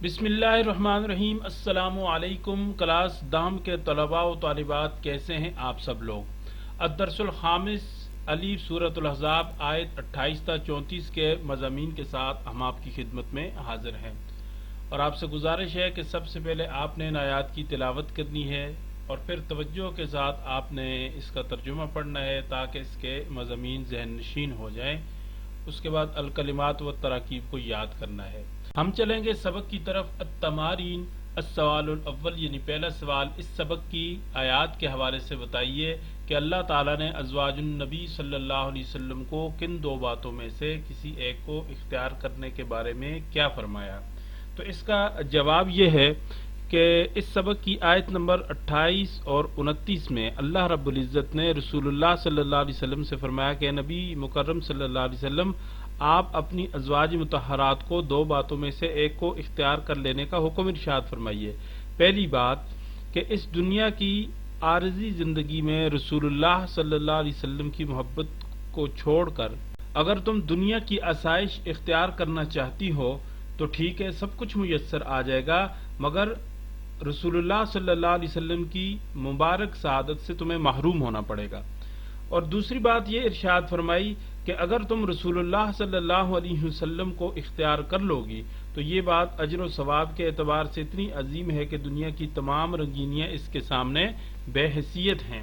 बिस्मिल्लाहिर्रहमानिर्रहीम। अस्सलाम वालेकुम। क्लास दाम के तलबा व तालिबात, कैसे हैं आप सब लोग। अदरसुल खामिस अलीफ सूरतुल अहज़ाब आयत 28 ta 34 के मज़ामीन के साथ हम आपकी खिदमत में हाजिर हैं और आपसे गुजारिश है कि सबसे पहले आपने इन आयात की तिलावत करनी है और फिर तवज्जो के साथ आपने इसका तर्जुमा पढ़ना है ताकि इसके मज़ामीन ज़हन नशीन हो जाएं। उसके बाद अलकलिमात व तराकीब को याद करना है। हम चलेंगे सबक की तरफ। अत्तमारीन अस्सवालुल अव्वल, यानी पहला सवाल इस सबक की आयात के हवाले से बताइए कि अल्लाह ताला ने अज़वाजुन नबी सल्लल्लाहु अलैहि वसल्लम को किन दो बातों में से किसी एक को इख्तियार करने के बारे में क्या फरमाया। तो इसका जवाब यह है कि इस सबक की आयत नंबर 28 और 29 में अल्लाह रब्बुल इज़्ज़त ने रसूलुल्लाह सल्लल्लाहु अलैहि वसल्लम से फरमाया कि नबी मुकर्रम सल्लल्लाहु अलैहि वसल्लम, आप अपनी अज़वाज मुतहरात को दो बातों में से एक को इख्तियार कर लेने का हुक्म इरशाद फरमाइए। पहली बात कि इस दुनिया की आरज़ी ज़िंदगी में रसूलुल्लाह सल्लल्लाहु अलैहि वसल्लम की मोहब्बत को छोड़कर अगर तुम दुनिया की आसाइश इख्तियार करना चाहती हो तो ठीक है, सब कुछ मुयस्सर आ जाएगा, मगर रसूलुल्लाह सल्लल्लाहु अलैहि वसल्लम की मुबारक सआदत से तुम्हें महरूम होना पड़ेगा। और दूसरी बात ये इरशाद फरमाई कि अगर तुम रसूलुल्लाह सल्लल्लाहु अलैहि वसल्लम को इख्तियार कर लोगी तो ये बात अजर व सवाब के एतबार से इतनी अजीम है कि दुनिया की तमाम रंगीनियाँ इसके सामने बेहैसियत हैं।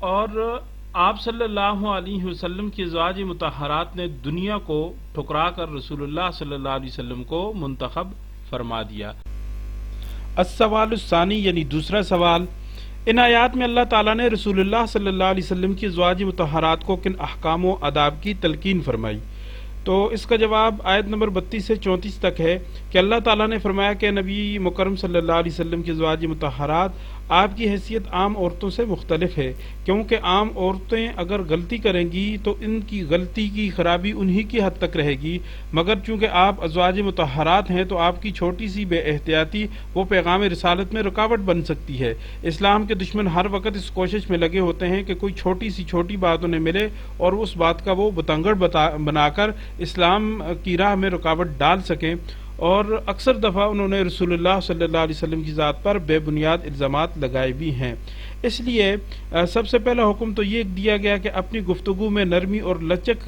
और आप सल्लल्लाहु अलैहि वसल्लम की अज़वाज मुतहरात ने दुनिया को ठुकरा कर रसूलुल्लाह सल्लल्लाहु अलैहि वसल्लम को मुंतखब फरमा दिया। अस्सवालुस्सानी, यानी दूसरा सवाल, इन आयात में अल्लाह ताला ने रसूलुल्लाह सल्लल्लाहु अलैहि वसल्लम की अज़वाज मुतहरात को किन अहकाम व आदाब की तलकीन फरमाई। तो इसका जवाब आयत नंबर 32 से 34 तक है कि अल्लाह ताला ने फरमाया कि नबी मुकर्रम सल्लल्लाहु अलैहि वसल्लम की अज़वाज मुतहरात आपकी हैसियत आम औरतों से मुख्तलिफ है, क्योंकि आम औरतें अगर गलती करेंगी तो इनकी गलती की खराबी उन्हीं की हद तक रहेगी, मगर चूंकि आप अज़वाज मुतहरात हैं तो आपकी छोटी सी बेएहतियाती वो पैगाम रिसालत में रुकावट बन सकती है। इस्लाम के दुश्मन हर वक्त इस कोशिश में लगे होते हैं कि कोई छोटी सी छोटी बात उन्हें मिले और उस बात का वो बतंगड़ बनाकर इस्लाम की राह में रुकावट डाल सकें, और अक्सर दफ़ा उन्होंने रसूलुल्लाह सल्लल्लाहु अलैहि वसल्लम की ज़ात पर बेबुनियाद इल्ज़ामात लगाए भी हैं। इसलिए सबसे पहला हुक्म तो ये दिया गया कि अपनी गुफ्तगू में नरमी और लचक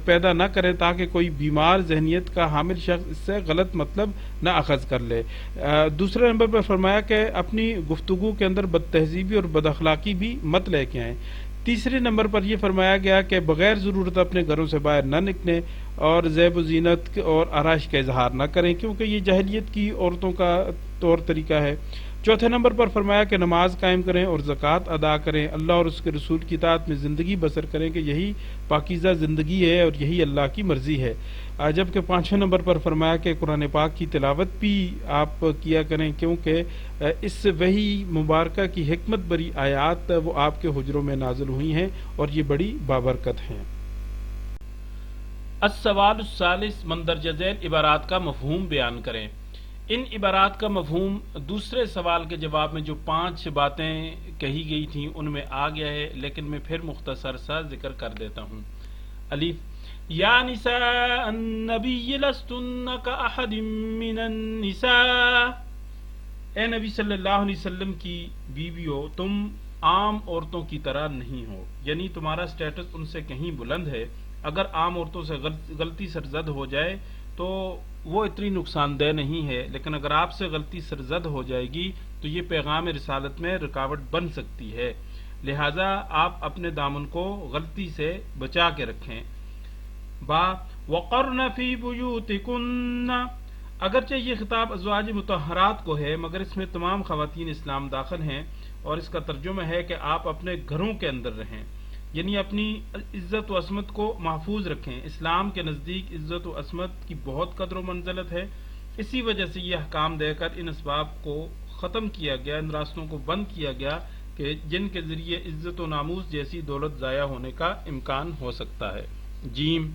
पैदा न करें ताकि कोई बीमार जहनीत का हामिल शख्स इससे गलत मतलब न अखज़ कर ले। दूसरे नंबर पर फरमाया कि अपनी गुफ्तगू के अंदर बदतहज़ीबी और बदअखलाक़ी भी मत लेके आएँ। तीसरे नंबर पर यह फरमाया गया कि बग़ैर ज़रूरत अपने घरों से बाहर न निकलें और ज़ैब व ज़ीनत और आराइश का इजहार न करें, क्योंकि ये जाहिलियत की औरतों का तौर तरीका है। चौथे नंबर पर फरमाया कि नमाज कायम करें और ज़कात अदा करें, अल्लाह और उसके रसूल की इताअत में ज़िंदगी बसर करें कि यही पाकीज़ा ज़िंदगी है और यही अल्लाह की मर्ज़ी है। जबकि पाँचवें नंबर पर फरमाया कि कुरान पाक की तिलावत भी आप किया करें, क्योंकि इस वही मुबारका की हिकमत भरी आयात वो आपके हुजरों में नाज़िल हुई हैं और ये बड़ी बाबरकत हैं। अस्सवालुस्सालिस, मंदरजा झैल इबारात का मफहूम बयान करें। इन इबारात का मफहूम दूसरे सवाल के जवाब में जो 5 बातें कही गई थी उनमें आ गया है, लेकिन मैं फिर मुख्तसर सा जिक्र कर देता हूँ। अलीफ, या निसा अन्नबी लस्तुन्ना का अहदिम मिनन निसा, ए नबी सल्लल्लाहु अलैहि वसल्लम की बीवियों, तुम आम औरतों की तरह नहीं हो, यानी तुम्हारा स्टेटस उनसे कहीं बुलंद है। अगर आम औरतों से गलती सरजद हो जाए तो वो इतनी नुकसानदेह नहीं है, लेकिन अगर आपसे गलती सरजद हो जाएगी तो ये पैगाम रिसालत में रुकावट बन सकती है। लिहाजा आप अपने दामन को गलती से बचा के रखें। बा वक़रन फी बुयूतिकुन्ना, अगरचे ये खिताब अज़वाज मुतहरात को है मगर इसमें तमाम ख़वातीन इस्लाम दाखिल हैं, और इसका तर्जुमा है कि आप अपने घरों के अंदर रहें, यानी अपनी इज्जत व असमत को महफूज रखें। इस्लाम के नज़दीक इज्जत व असमत की बहुत कदर व मंज़लत है, इसी वजह से यह अहकाम देकर इन असबाब को ख़त्म किया गया, इन रास्तों को बंद किया गया कि जिनके ज़रिए इज्जत व नामूस जैसी दौलत ज़ाया होने का इम्कान हो सकता है। जीम,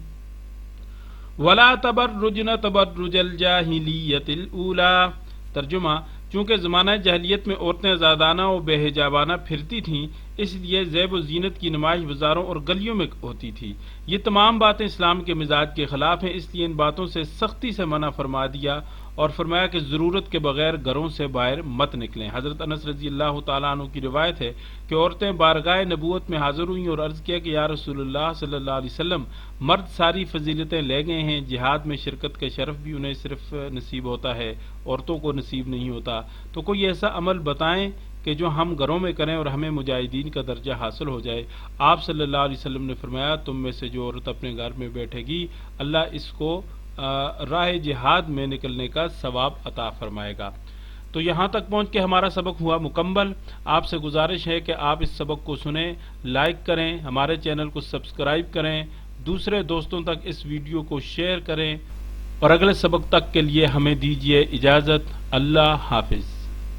वला तबर्रुजन तबर्रुजल जाहिलियतिल ऊला, तर्जुमा, चूँकि ज़माना जहलियत में औरतें ज़ादाना और बेहिजाबाना फिरती थीं, اس لیے زیب و زینت کی نمائش بازاروں اور گلیوں میں ہوتی تھی۔ یہ تمام باتیں اسلام کے مزاج کے خلاف ہیں، اس لیے ان باتوں سے سختی سے منع فرما دیا اور فرمایا کہ ضرورت کے بغیر گھروں سے باہر مت نکلیں۔ حضرت انس رضی اللہ تعالیٰ عنہ کی روایت ہے کہ عورتیں بارگاہ نبوت میں حاضر ہوئیں اور عرض کیا کہ یا رسول اللہ صلی اللہ علیہ وسلم، مرد ساری فضیلتیں لے گئے ہیں، جہاد میں شرکت کا شرف بھی انہیں صرف نصیب ہوتا ہے، عورتوں کو نصیب نہیں ہوتا، تو کوئی ایسا عمل بتائیں کہ جو ہم گھروں میں کریں اور ہمیں مجاہدین کا درجہ حاصل ہو جائے۔ آپ صلی اللہ علیہ وسلم نے فرمایا، تم میں سے جو عورت اپنے گھر میں بیٹھے گی اللہ اس کو راہ جہاد میں نکلنے کا ثواب عطا فرمائے گا۔ تو یہاں تک پہنچ کے ہمارا سبق ہوا مکمل۔ آپ سے گزارش ہے کہ آپ اس سبق کو سنیں، لائک کریں، ہمارے چینل کو سبسکرائب کریں، دوسرے دوستوں تک اس ویڈیو کو شیئر کریں، اور اگلے سبق تک کے لیے ہمیں دیجیے اجازت۔ اللہ حافظ۔